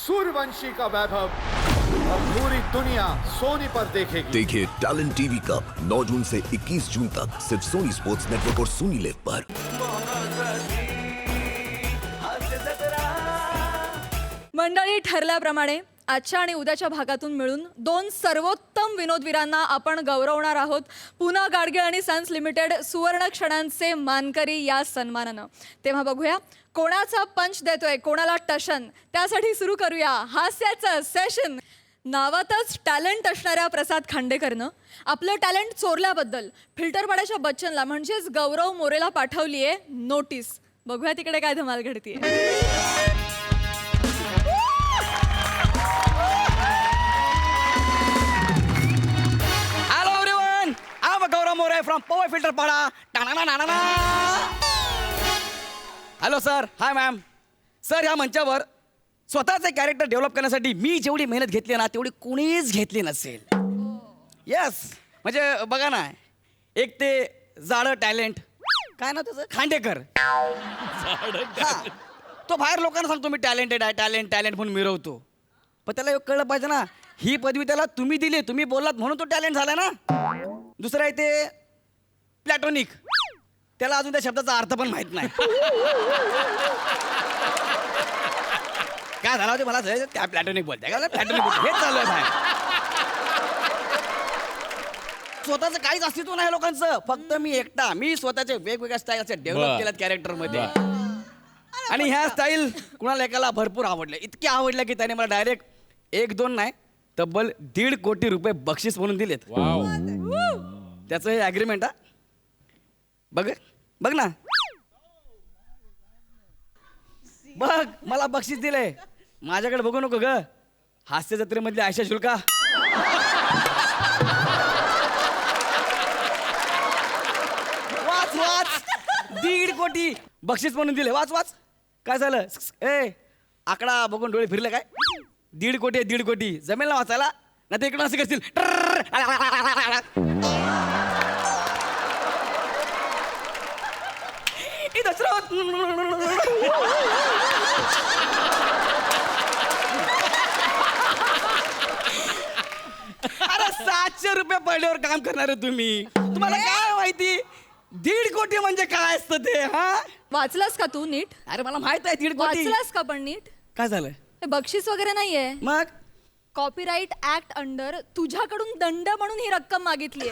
सूर्यवंशी का वैभव अब पूरी दुनिया सोनी पर देखेगी। देखिए टैलेंट टीवी कप 9 जून से 21 जून तक सिर्फ सोनी स्पोर्ट्स नेटवर्क और सोनी लिव पर। मंडळी, ठरल्याप्रमाणे आजच्या आणि उद्याच्या भागातून मिळून 2 सर्वोत्तम विनोदवीरांना आपण गौरवणार आहोत। पुन्हा गाडगे आणि सन्स लिमिटेड सुवर्ण क्षणांचे मानकरी या सन्मानानं। तेव्हा बघूया कोणाचा पंच देतोय कोणाला टशन। त्यासाठी सुरू करूया हास्याचं सेशन। नावातच टॅलेंट असणाऱ्या प्रसाद खांडेकरनं आपलं टॅलेंट चोरल्याबद्दल फिल्टरपाड्याच्या बच्चनला म्हणजेच गौरव मोरेला पाठवली आहे नोटीस। बघूया तिकडे काय धमाल घडतीये। Gaurav More from Power Filter Pada. Hello sir, high ma'am. Sir, ह्या मंचावर स्वतःचे कॅरेक्टर डेव्हलप करण्यासाठी मी जेवढी मेहनत घेतली ना तेवढी कोणीच घेतली नसेल. येस, म्हणजे बघा ना, एक ते जाडं टॅलेंट, काय ना त्याचं, खांडेकर. तो बाहेर लोकांना सांगतो मी टॅलेंटेड आहे, टॅलेंट टॅलेंट म्हणून मिरवतो. पण त्याला कळलं पाहिजे ना, ही पदवी त्याला तुम्ही दिली, तुम्ही बोललात म्हणून तो टॅलेंट झाला ना. दुसरं आहे ते प्लॅटोनिक, त्याला अजून त्या शब्दाचा अर्थ पण माहित नाही. काय झालं होते मला त्या प्लॅटोनिक बोलते का, प्लॅटोनिक बोलते, हेच चालू आहे बाहेर. स्वतःचं काहीच अस्तित्व नाही लोकांचं, फक्त मी एकटा. मी स्वतःचे वेगवेगळ्या स्टाईल असे डेव्हलप केल्यात कॅरेक्टर मध्ये. आणि ह्या स्टाईल कुणाला एकाला भरपूर आवडल्या, इतक्या आवडल्या की त्याने मला डायरेक्ट 1-2 नाही तब्बल 1.5 कोटी रुपये बक्षीस म्हणून दिलेत. त्याचं हे ॲग्रीमेंट. हा बघ बघ ना, बघ मला बक्षीस दिलंय. माझ्याकडे बघू नको ग, हास्य जत्रेमधली आयशा शुल्का. वाच वाच, 1.5 कोटी बक्षीस म्हणून दिले. वाच वाच. काय झालं ए, आकडा बघून डोळे फिरले काय? 1.5 कोटी 1.5 कोटी जमेल ना वाचायला? नाही तर इकडून असं करतील. अरे 700 रुपये पडल्यावर काम करणार आहे तुम्ही. तुम्हाला काय माहिती 1.5 कोटी म्हणजे काय असतं ते? हा, वाचलास का तू नीट? अरे मला माहित आहे 1.5 कोटी. वाचलास का पण नीट? काय झालं? हे बक्षीस वगैरे नाहीये, मग कॉपीराईट ऍक्ट अंडर तुझ्याकडून दंड म्हणून ही रक्कम मागितली.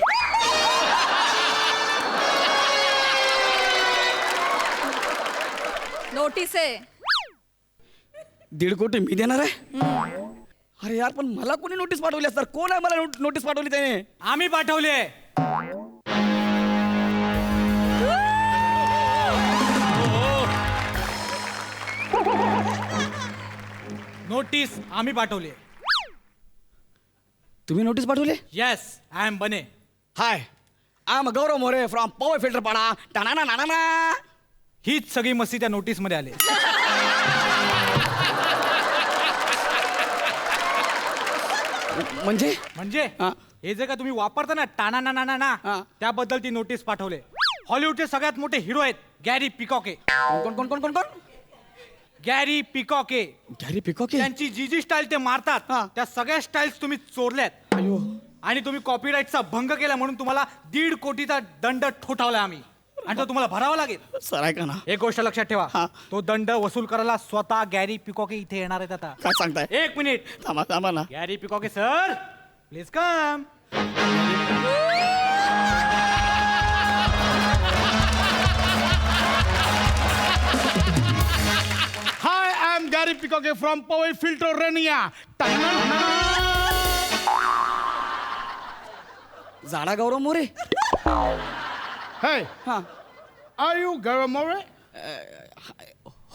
नोटीस आहे. 1.5 कोटी मी देणार आहे? अरे यार, पण मला कोणी नोटीस पाठवली सर? कोण आहे मला नोटीस पाठवली त्याने? आम्ही पाठवली आहे. नोटीस आम्ही पाठवली. तुम्ही नोटीस पाठवली? येस, आय एम बने. Hi, I am Gaurav More from power filter Pada. टाना ना ना. हीच सगळी मस्ती त्या नोटीस मध्ये आली. म्हणजे म्हणजे हा. हे जे का तुम्ही वापरता ना टाना ना ना ना, हा. त्याबद्दल ती नोटीस पाठवले. हॉलिवूडचे सगळ्यात मोठे हिरो आहेत गॅरी पिकॉके. कोण कोण कोण कोण कोण? Gary Peacock. गॅरी पिकॉके? त्यांची जी स्टाईल ते मारतात हा. त्या सगळ्या स्टाईल्स तुम्ही चोरल्यात. अयो, आणि तुम्ही कॉपीराईटचा भंग केला म्हणून तुम्हाला 1.5 कोटीचा दंड ठोठावला आम्ही, आणि तो तुम्हाला भरावा लागेल. सर ऐका ना, एक गोष्ट लक्षात ठेवा, हा. तो दंड वसूल करायला स्वतः गॅरी पिकॉके इथे येणार आहेत आता. काय सांगताय? 1 मिनिट. थांबा थांबा ना. Gary Peacock sir, please come. Hi, I'm Gary Picoque from Power Filter Rania. झाडा गौरव मोरे. Hey, हा, are you Gaurav More?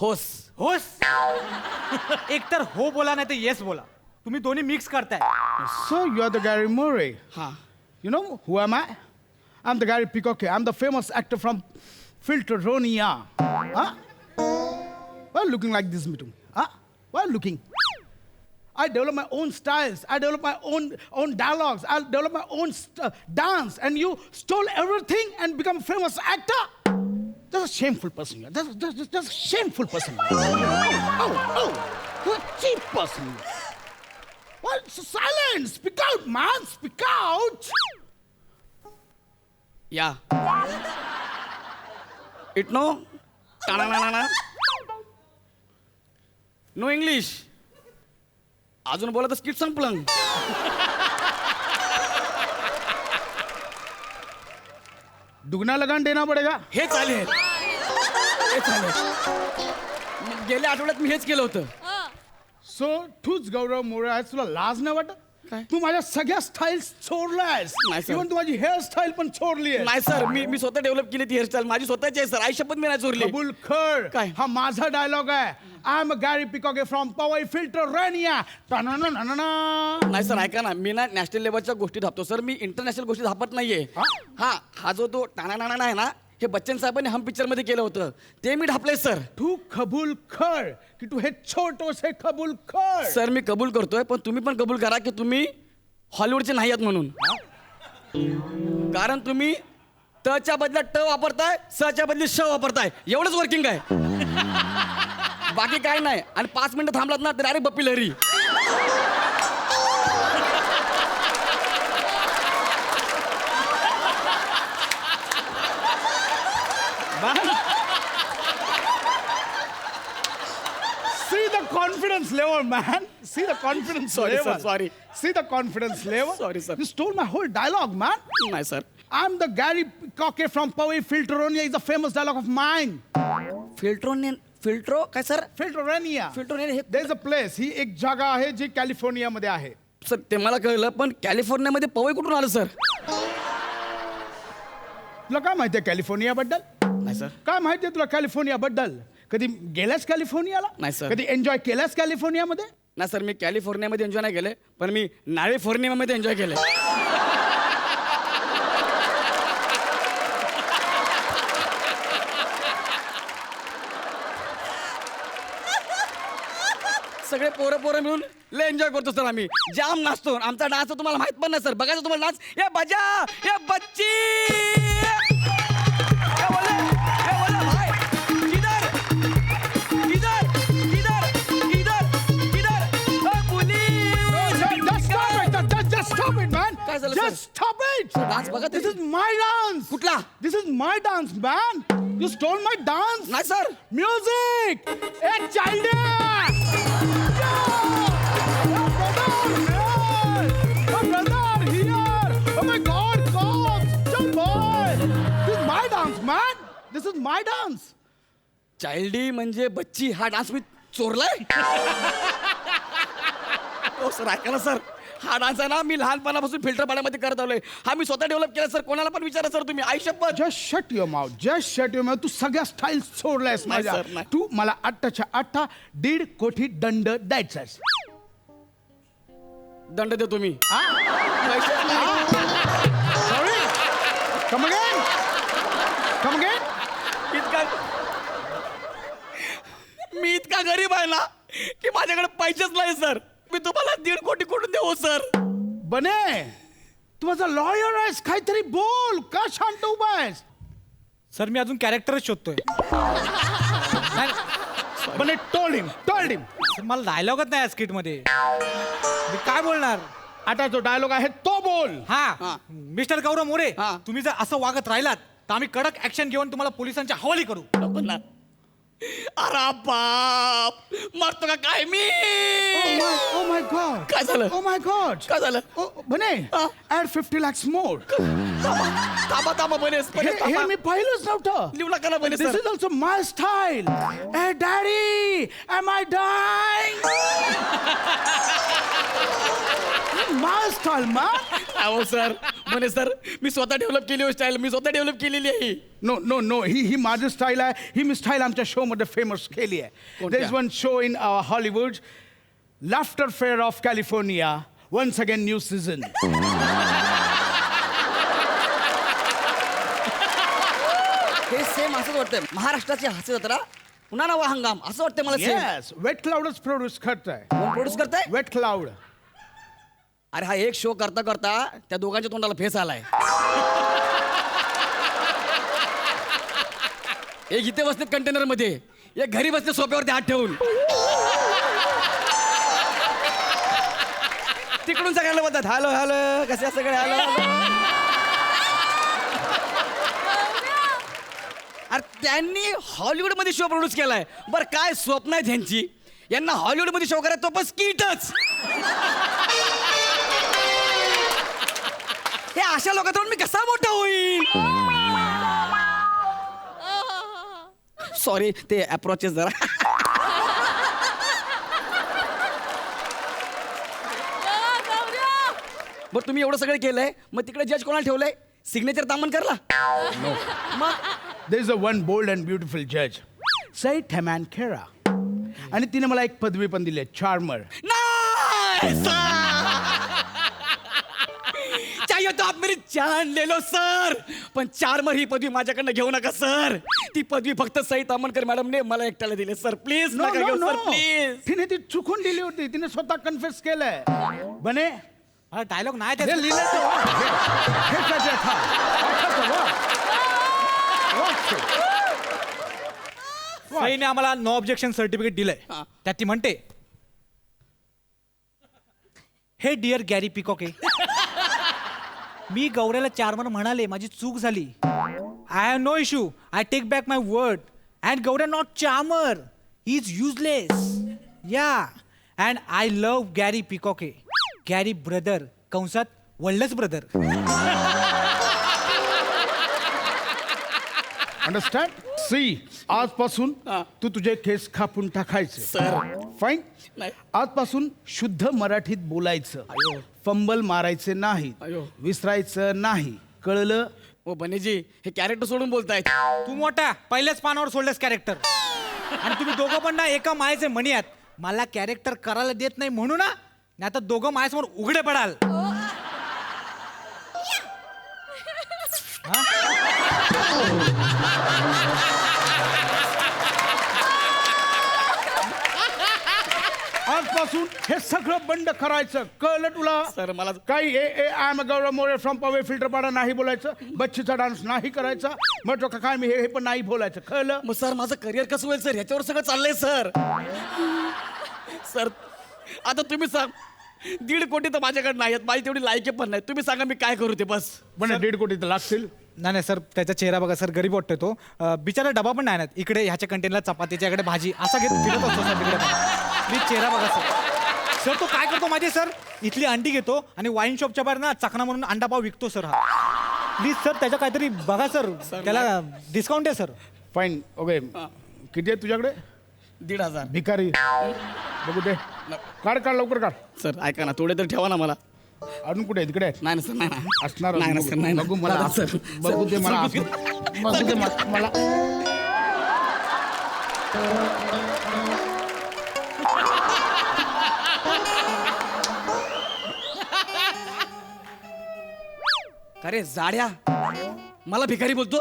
होस. होस. एक तर हो बोला नाही तर येस बोला. तुम्ही दोन्ही मिक्स करताय. So you're the Gary Murray. हा, You know who am I? I'm the Gary Picoque. I'm the famous actor from Filter Rania. Huh? Why are you looking like this, Mitu? Huh? Why are you looking? I develop my own styles. I develop my own dialogues. I develop my own dance. And you stole everything and become a famous actor. That's a shameful person. That's a shameful person. Oh. cheap person. What? Silence! Speak out, man! Speak out! या it no टाणा no English. अजून बोला तर skit संपलं. दुगना लगान देना पडेगा. हे चालेल, हे चालेल. मग गेल्या आठवड्यात मी हेच केलं होतं. सो तूच गौरव मोरे आहेस, तुला लाज नाही वाटत? काय? तू माझ्या सगळ्या स्टाईल्स चोरलायस. नाही, sir. इव्हन तू माझी हेअरस्टाईल पण चोरली आहे. नाही सर, मी स्वतः डेव्हलप केली ती हेअरस्टाईल माझी स्वतःची आहे सर. आई शपथ मी नाही चोरली. कबूल कर. काय? हा माझा डायलॉग आहे. I am Gary Peacock from Powai filter रेनिया. नाही सर, ऐका ना, मी ना नॅशनल लेवलच्या गोष्टी धापतो सर. मी इंटरनॅशनल गोष्टी धापत नाहीये. हा जो तो टाणा आहे ना, हे बच्चन साहेबांनी हम पिक्चर मध्ये केलं होतं ते मी ढापले सर. तू कबूल कर की तू हे छोटोस हे कबूल कर. सर मी कबूल करतोय, पण तुम्ही पण कबूल करा की तुम्ही हॉलिवूडचे नाही आहात म्हणून. कारण तुम्ही तच्या बदल्यात ट वापरताय, सच्या बदली श वापरताय. एवढंच वर्किंग आहे, बाकी काय नाही. आणि 5 मिनिटं थांबलात ना तर अरे Bappi Lahiri. See the confidence level, man. See the confidence Sorry, level. sir, sorry. See the confidence level. Sorry, sir. You stole my whole dialogue, man. नाही sir. I'm the Gary Cocker from Poway Filteronia is a famous dialogue of mine. फिल्ट्रो काय sir? Filteronia. फिल्ट्रोनियन हे There's a place. ही एक जागा आहे जी कॅलिफोर्नियामध्ये आहे. Sir ते मला कळलं, पण कॅलिफोर्नियामध्ये पवई कुठून आलं सर? तुला काय माहितीये कॅलिफोर्नियाबद्दल? नाही सर. काय माहितीये तुला कॅलिफोर्नियाबद्दल? कधी गेलास कॅलिफोर्नियाला? नाही, sir. कधी एन्जॉय केलास कॅलिफोर्नियामध्ये? नाही सर, मी कॅलिफोर्नियामध्ये एन्जॉय नाही केले, पण मी नाळेफोर्नियामध्ये एन्जॉय केले. सगळे पोरं मिळून लय एन्जॉय करतो सर. आम्ही जाम नाचतो. आमचा डान्स तुम्हाला माहित पण नाही सर. बघायचं तुम्हाला डान्स. ये बजा, ये बच्ची, ये बोले भाई, किधर किधर किधर किधर किधर Just stop it, man. काय झालं, Just sir? stop it. Dance बघा. This is my dance. कुठला? This is my dance, man. You stole my dance. नाही sir. Music. Hey, child. Brother, here. Oh my God, cops. Jump, boy. This is my dance, man. This is my dance. चाइल्डी म्हणजे बच्ची. हा dance मी चोरलाय. हो sir, ऐका ना sir, हा dance आहे ना मी लहानपणापासून फिल्टर पाण्यामध्ये करत आलोय. हा मी स्वतः डेव्हलप केला सर. कोणाला पण विचारा सर तुम्ही. आई शपथ. Just shut your mouth. Just shut your mouth. तू सगळ्या स्टाईल सोडलायस नाही, माझ्या. sir, नाही. तू मला 8च्या 8 1.5 कोटी दंड द्यायचास. दंड देतो मी. Sorry? Come again? Come again? मी इतका गरीब आहे ना की माझ्याकडे पैसेच नाही सर. मी तुम्हाला 1.5 कोटी कुठून देऊ सर? बने, तू माझा लॉयर आहेस. काहीतरी बोल. का शांत उभा आहेस? सर मी अजून कॅरेक्टरच शोधतोय. बने, told him. सर मला डायलॉगच नाही स्किट मध्ये. मी काय बोलणार? आता जो डायलॉग आहे तो बोल. हा मिस्टर गौरव मोरे, हा. तुम्ही जर असं वागत राहिलात तर आम्ही कडक ऍक्शन घेऊन तुम्हाला पोलिसांच्या हवाली करू. अरे बाप, मरतो का काय मी? Oh my God. काय झालं? Oh my God. काय झालं? Oh, बने, हा. add 50 lakhs more. थांबा बनेस. हे मी पाहिलंच नव्हतं. लिहू नका ना बनेस This sir. is also my style. Hey, daddy, am I dying? My style, man. अहो सर, बनेस सर, मी स्वतः डेव्हलप केली हो स्टाईल. मी स्वतः डेव्हलप केलेली आहे. No. ही माझी स्टाईल आहे. ही मी स्टाईल आमच्या शो मध्ये फेमस केली आहे. कोणत्या? There is one show in Hollywood, Laughter Fair of California. Once again, new season. हे सेम असंच वाटतंय. महाराष्ट्राची हास्य जत्रा पुन्हा नवा हंगाम असं वाटतंय मला. सेम Yes, Wet Cloudच प्रोड्यूस करताय. कोण प्रोड्यूस करताय? Wet Cloud. अरे हा एक शो करता करता त्या दोघांच्या तोंडाला फेस आलाय. एक इथे बसलेत कंटेनर मध्ये, एक घरी बसले सोप्यावरती हात ठेवून. तिकडून सगळ्यांना बोलतात हॅलो हॅलो कसे सगळे हॅलो अरे त्यांनी हॉलिवूडमध्ये शो प्रोड्यूस केलाय बरं काय स्वप्न आहे त्यांची यांना हॉलिवूडमध्ये शो करायचा तो पण स्कीटच हे अशा लोकांकडून मी कसा मोठा होईल सॉरी ते अप्रोचेस जरा बरं तुम्ही एवढं सगळं केलंय मग तिकडे जज कोणाला ठेवलंय सिग्नेचर तामन करला मग There is a one bold and beautiful judge, Said Taman Khera. आणि तिने मला एक पदवी पण दिली आहे, चार्मर. चाहिए तो आप मेरी जान ले लो सर पण चार्मर ही पदवी माझ्याकडनं घेऊ नका सर ती पदवी फक्त सई तामणकर मॅडमने मला एकट्याला दिली सर प्लीज No, नका no, घेऊ no. सर प्लीज तिने ती चुकून दिली होती, तिने स्वतः कन्फेस केलंय. बने डायलॉग नाही हे त्याचा. लिहिलं ते वाच. हे त्याचे था. वाचायचं वाच. वाच. सईने आम्हाला नो ऑब्जेक्शन सर्टिफिकेट दिलंय हा. त्यात ती म्हणते हे डिअर गॅरी पिकॉके मी गौऱ्याला चार्मर म्हणाले माझी चूक झाली I have no issue I take back my word and Gaurya not charmer he is useless या and I love Gary Peacock Gary brother कंसात वल्लच ब्रदर अंडरस्टँड सी आजपासून हा. तू तुझे केस कापून टाकायचे सर फाईन नाही. आजपासून शुद्ध मराठीत बोलायचं अयो. फंबल मारायचे नाही अयो. विसरायचं नाही कळलं ओ बनेजी हे कॅरेक्टर सोडून बोलतायत तू मोठा पहिल्याच पानावर सोडलंस कॅरेक्टर आणि तुम्ही दोघं पण ना एका मायेचे मणी आहात मला कॅरेक्टर करायला देत नाही म्हणू ना नाही आता दोघं मायासमोर उघडे पडाल आजपासून हे सगळं बंद करायचं कळलं तुला सर मला काही I am Gaurav More from Powai Filter Pada नाही बोलायचं बच्चीचा डान्स नाही करायचा मग काय मी हे पण नाही बोलायचं कळलं मग सर माझं करिअर कसं होईल सर ह्याच्यावर सगळं चाललंय सर सर आता तुम्ही सांग 1.5 कोटी तर माझ्याकडे नाही आहेत माझी तेवढी लायकी पण नाही तुम्ही सांगा मी काय करू ते बस पण 1.5 कोटी तर लागतील नाही नाही सर त्याचा चेहरा बघा सर गरीब वाटतोय तो बिचारा डबा पण नाही ना इकडे ह्याच्या कंटेनला चपातीच्याकडे भाजी असा घेत फिरत असतो सर तिकडे प्लीज चेहरा बघा सर सर तो काय करतो माझे सर इथली अंडी घेतो आणि वाईन शॉपच्या बाहेर ना चकना म्हणून अंडा पाव विकतो सर हा प्लीज सर त्याच्या काहीतरी बघा सर त्याला डिस्काउंट आहे सर फाईन ओके किती आहे तुझ्याकडे 1,500 भिकारी बघू दे काढ लवकर काढ सर ऐका ना थोडे तर ठेवा ना मला अजून कुठे आहे? तिकडे आहे. नाही ना सर नाही ना असणार नाही ना सर नाही ना. बघू मला दादा, असं- सर, बघू दे सर, मला सर, असं- बघू दे मला अरे जाड्या मला भिकारी बोलतो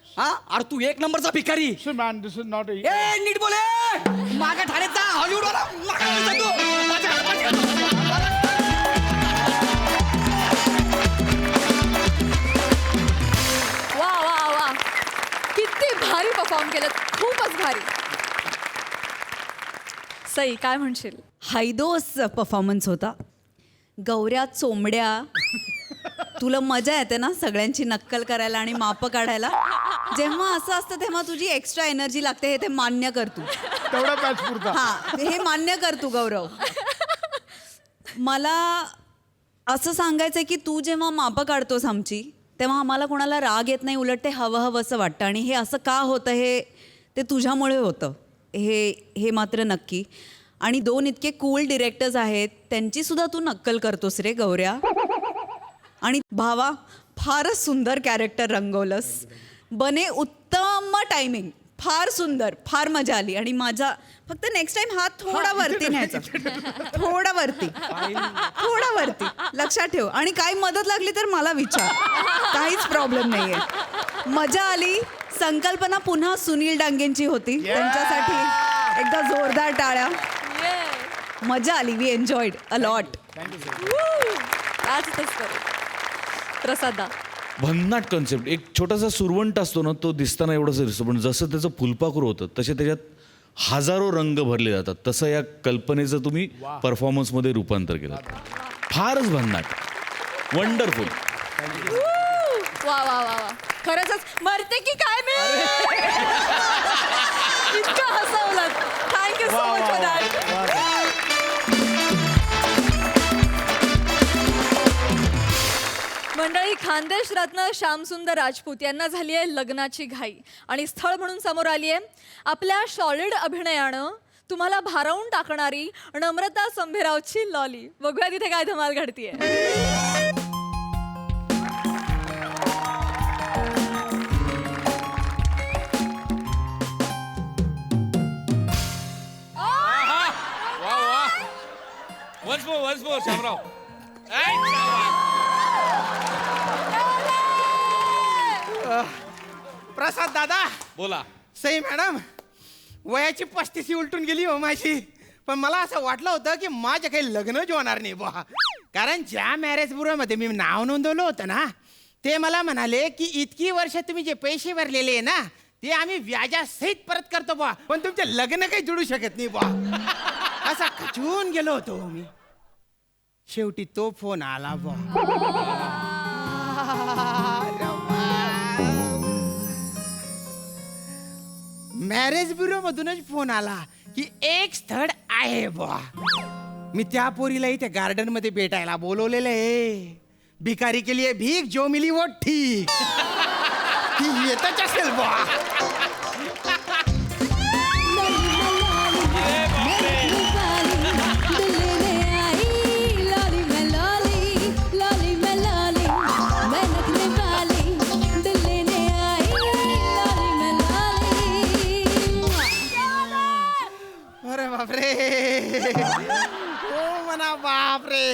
हा अरे तू 1 नंबरचा भिकारी man this is not a नीट बोले मागा ठाण्याचा हॉलिवूड वाला वा वा वा किती भारी परफॉर्म केलं खूपच भारी सई काय म्हणशील हायदोस परफॉर्मन्स होता गौऱ्या चोंबड्या तुला मजा येते ना सगळ्यांची नक्कल करायला आणि माप काढायला जेव्हा असं असतं तेव्हा तुझी एक्स्ट्रा एनर्जी लागते हे ते मान्य कर तू तेवढा पॅच पुरता हा हे मान्य कर तू गौरव मला असं सांगायचं की तू जेव्हा मापं काढतोस आमची तेव्हा आम्हाला कोणाला राग येत नाही उलट ते हवं हवं असं वाटतं आणि हे असं का होतं हे ते तुझ्यामुळे होतं हे मात्र नक्की आणि 2 इतके कूल डिरेक्टर्स आहेत त्यांची सुद्धा तू नक्कल करतोस रे गौऱ्या आणि भावा फारच सुंदर कॅरेक्टर रंगवलंस बने उत्तम टायमिंग फार सुंदर फार मजा आली आणि माझा फक्त नेक्स्ट टाइम हात थोडा वरती न्यायचा थोडा वरती लक्षात ठेव आणि काही मदत लागली तर मला विचार काहीच प्रॉब्लेम नाहीये मजा आली संकल्पना पुन्हा सुनील डांगेंची होती त्यांच्यासाठी एकदा जोरदार टाळ्या मजा आली वी एन्जॉयड अ लॉट प्रसादा भन्नाट कन्सेप्ट एक छोटासा सुरवंट असतो ना तो दिसताना एवढंच दिसतो पण जसं त्याचं फुलपाखरू होतं तसे त्याच्यात हजारो रंग भरले जातात तसं या कल्पनेचं तुम्ही परफॉर्मन्समध्ये रूपांतर केलं फारच भन्नाट, वंडरफुल. वा वा वा वा, खरंच मरते की काय मी इतकं हसवलं. Thank you so much for that. मंडळी, खानदेश रत्न श्यामसुंदर राजपूत यांना झाली आहे लग्नाची घाई आणि स्थळ म्हणून समोर आली आहे आपल्या सॉलिड अभिनयानं तुम्हाला भारावून टाकणारी नम्रता संभेरावची लॉली. बघूया तिथे काय धमाल घडतीये. Once more Shamrao. प्रसाद दादा, बोला. सई मॅडम, वयाची 35 उलटून गेली हो माझी. पण मला असं वाटलं होतं की माझ्या काही लग्नच होणार नाही बुवा. कारण ज्या मॅरेज ब्युरोमध्ये मी नाव नोंदवलं होतं ना, ते मला म्हणाले की इतकी वर्ष तुम्ही जे पैसे भरलेले आहे ना, ते आम्ही व्याजासहित परत करतो बुवा, पण तुमचे लग्न काही जुळू शकत नाही बुवा. असा खचून गेलो होतो मी. शेवटी तो फोन आला बुवा. मॅरेज ब्युरो मधूनच फोन आला की एक स्थळ आहे बुवा. मी त्या पोरीला इथे गार्डन मध्ये भेटायला बोलवलेलं आहे. भिकारी के लिए भीख जो मिली वो ठीक. ती येतच असेल बुवा. अरे बापरे, ओ म्हणा बापरे.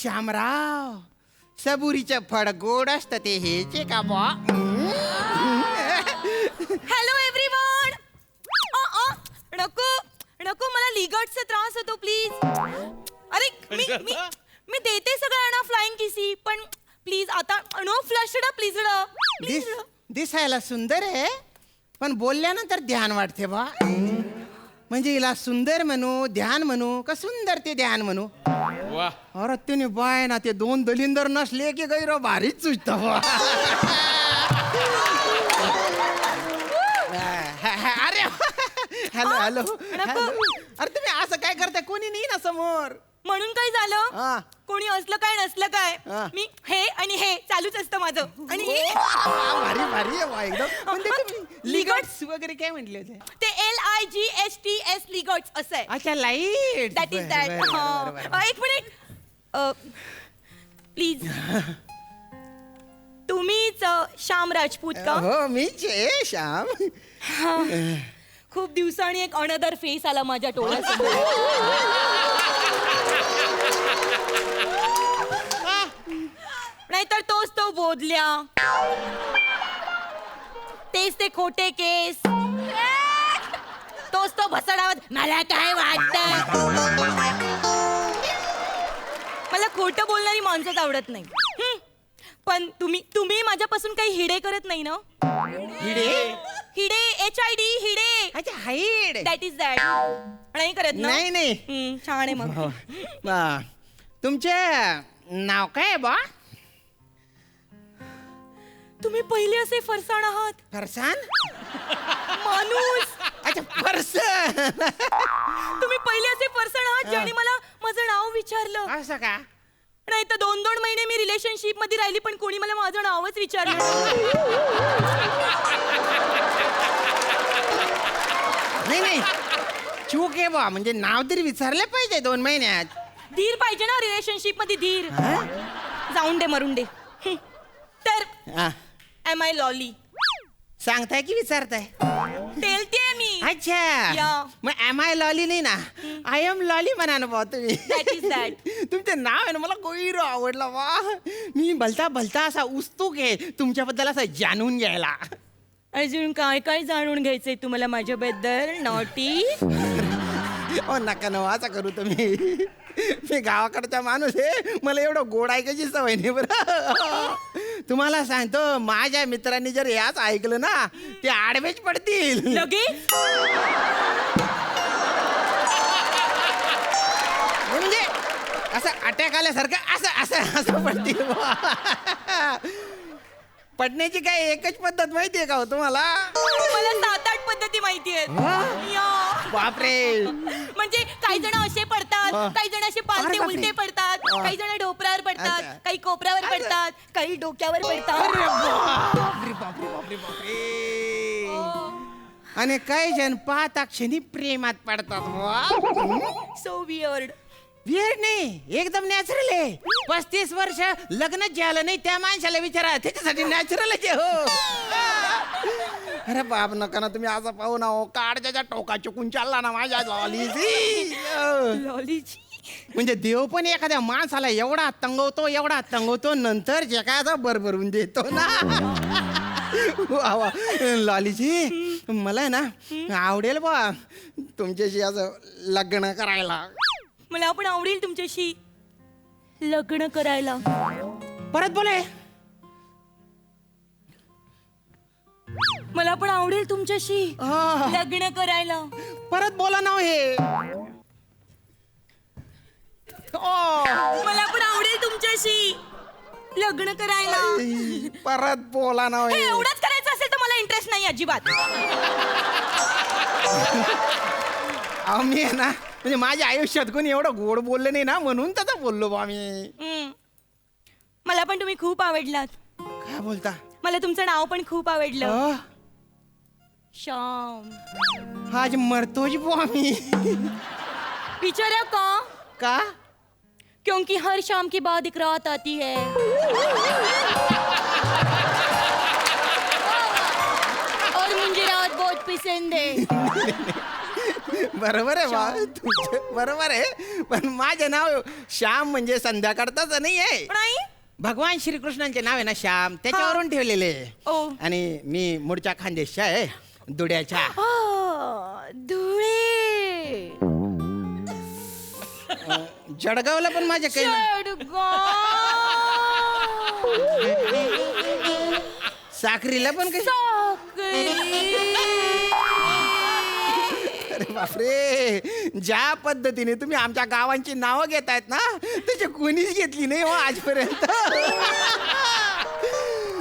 श्यामराव, सबुरीचं फळ गोड असतं ते हेचे का बा. Hello everyone. नको नको, मला लिगर्डचा त्रास होतो प्लीज. अरे मी देते सगळ्यांना फ्लाइंग किसी, पण प्लीज आता नो फ्लश प्लीज. दिसायला सुंदर आहे, पण बोलल्यानंतर ध्यान वाटते बा. म्हणजे हिला सुंदर म्हणू, ध्यान म्हणू का सुंदर ते ध्यान म्हणू. अरे त्याने बाय ना, ते 2 दलिंदर नसले की गैर भारीच सुचत. अरे हॅलो हॅलो. अरे तुम्ही असं काय करताय, कोणी नाही ना समोर. म्हणून काय झालं, कोणी असलं काय नसलं काय, मी हे आणि हे चालूच असतं माझं. आणि भारी भारी आहे बा एकदम. लिगर्ड्स वगैरे काय म्हटले होते ते LIGHTS लिगर्ड्स असं आहे. अच्छा, लाईट. That is that. एक मिनिट प्लीज. तुम्हीच श्याम राजपूत का? हो, मीच आहे श्याम. खूप दिवसांनी एक अनदर फेस आला माझ्या डोळ्यासमोर. नाहीतर तोच तो बोधल्या, तेच ते खोटे केस, तोच तो भसडावत मला काय वाटत. मला खोटं बोलणारी माणसंच आवडत नाही. पण तुम्ही माझ्यापासून काही हिडे करत नाही ना. हिडे HID हिडे. अच्छा, हाईड. That is that. नाही करत ना. नाही. छान आहे मग. तुमचे नाव काय आहे बा. तुम्ही पहिले असे फरसाण आहात. फरसान माणूस. अच्छा, फरसान. तुम्ही पहिले असे फरसाण आहात ज्याने मला माझं नाव विचारलं. असं का. नाही तर 2 महिने मी रिलेशनशिप मध्ये राहिली, पण कोणी मला माझं नावच विचारलं. नाही, चूक आहे बा. म्हणजे नाव तरी विचारलं पाहिजे 2 महिन्यात. धीर पाहिजे ना रिलेशनशिप मध्ये, धीर. जाऊन दे, मरून दे. तर एम आय लॉली सांगताय की विचारताय. तेलतेय मी. अच्छा, मग एम आय लॉली नाही ना, आय एम लॉली म्हणा ना बा तुम्ही. That is that. तुमचं नाव आहे ना, मला गोईरो आवडला वा. मी भलता असा उत्सुक आहे तुमच्याबद्दल असं जाणून घ्यायला. अजून काय काय जाणून घ्यायचंय तुम्हाला माझ्याबद्दल नॉटी. नका न असं करू तुम्ही. मी गावाकडचा माणूस आहे, मला एवढं गोड ऐकायची सवय नाही बरं. तुम्हाला सांगतो, माझ्या मित्रांनी जर याच ऐकलं ना, ते आडवेच पडतील लगेच. म्हणजे असं अटॅक आल्यासारखं असं असं असं पडतील बुवा. पडण्याची काय एकच पद्धत माहितीये का हो तुम्हाला? मला 7-8 पद्धती माहिती आहेत. बापरे. म्हणजे काही जण असे पडतात, काही जण असे पालथे अरे बापरे. उलटे पडतात, काही जण डोपऱ्यावर पडतात, अच्छा. काही कोपऱ्यावर पडतात, काही डोक्यावर पडतात. बापरे बापरे बापरे बापरे. आणि काही जण पाहता क्षणी प्रेमात पडतात बुवा. So weird. वेळ नाही, एकदम नॅचरल आहे. 35 वर्ष लग्न झालं नाही त्या माणसाला विचारा, त्याच्यासाठी नॅचरलच आहे हो. अरे बाप नका ना तुम्ही असं पाहू ना हो. काडच्या टोका चुकून चालला ना माझ्या लॉलीची. म्हणजे देव पण एखाद्या माणसाला एवढा तंगवतो नंतर जे काय आता भरभरून देतो ना. वा वा. लॉलीजी मला आहे ना आवडेल बा तुमच्याशी असं लग्न करायला. मला पण आवडेल तुमच्याशी लग्न करायला. परत बोले. मला पण आवडेल तुमच्याशी लग्न करायला. परत बोला ना हो हे. मला पण आवडेल तुमच्याशी लग्न करायला. परत बोला ना हो हे हे. एवढंच करायचं असेल तर मला इंटरेस्ट नाही अजिबात. आम्ही आहे ना म्हणजे माझ्या आयुष्यात कोणी एवढं गोड बोललं नाही ना म्हणून तसं बोललो बा मी. मला पण तुम्ही खूप आवडलात. काय बोलता? मला तुमचं नाव पण खूप आवडलं. अह, श्याम. आज मरतोच बुवा मी. विचारा का? का? क्योंकि हर शाम के बाद एक रात आती है. और मुझे रात बहुत पसंद है. बरोबर आहे बा तुमचं बरोबर आहे. पण माझं नाव श्याम म्हणजे संध्याकाळच नाही आहे. नाही. भगवान श्रीकृष्णांचे नाव आहे ना श्याम, त्याच्यावरून ठेवलेले. ओ. आणि मी मूळच्या खानदेशचा आहे, धुळ्याच्या. धुळे. जळगावला पण माझ्या काही साखरीला पण काही. अरे बापरे. ज्या पद्धतीने तुम्ही आमच्या गावांची नावं घेतायत ना त्याची कोणीच घेतली नाही हो आजपर्यंत.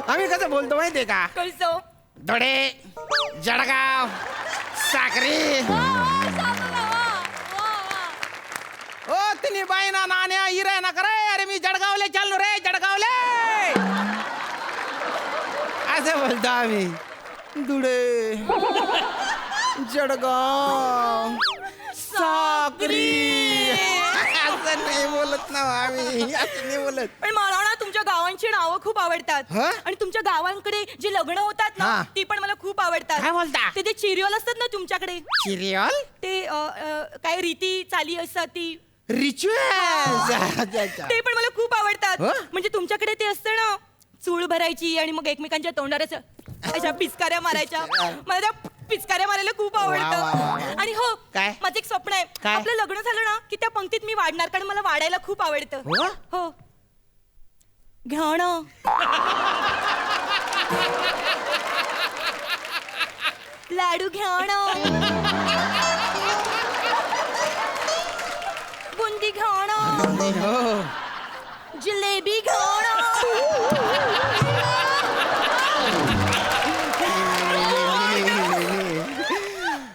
आम्ही कसं बोलतो माहितीये का? कसं? धुळे, जळगाव, साखरी. ओ तिन्ही बाईना नाण्या इरा ना करे. अरे मी जळगावले चाललो रे, जळगावले असं बोलतो आम्ही. धुळे, जळगाव, साक्री असं नाही बोलत ना आम्ही, असं नाही बोलत. पण मला ना तुमच्या गावांची नावं खूप आवडतात. हं? आणि तुमच्या गावांकडे जे लग्न होतात ना हा. ती पण मला खूप आवडतात. काय बोलता? ते चिरियल असतात ना तुमच्याकडे, सिरियल ते काय रीती चाली असतात ती, रिच्युअल ते पण मला खूप आवडतात. हं? म्हणजे तुमच्याकडे ते असतं ना चूळ भरायची आणि मग एकमेकांच्या तोंडावर असं अशा पिचकाऱ्या मारायच्या. मला त्या पिचकाऱ्या मारायला खूप वा, वा, आवडतं. वा. आणि हो काय? माझं एक स्वप्न आहे. काय? आपलं लग्न झालं ना की त्या पंक्तीत मी वाढणार, कारण मला वाढायला खूप आवडतं. हो? हो. घ्या ना. लाडू घ्या ना. बुंदी घ्या ना. हो. जिलेबी घ्या ना.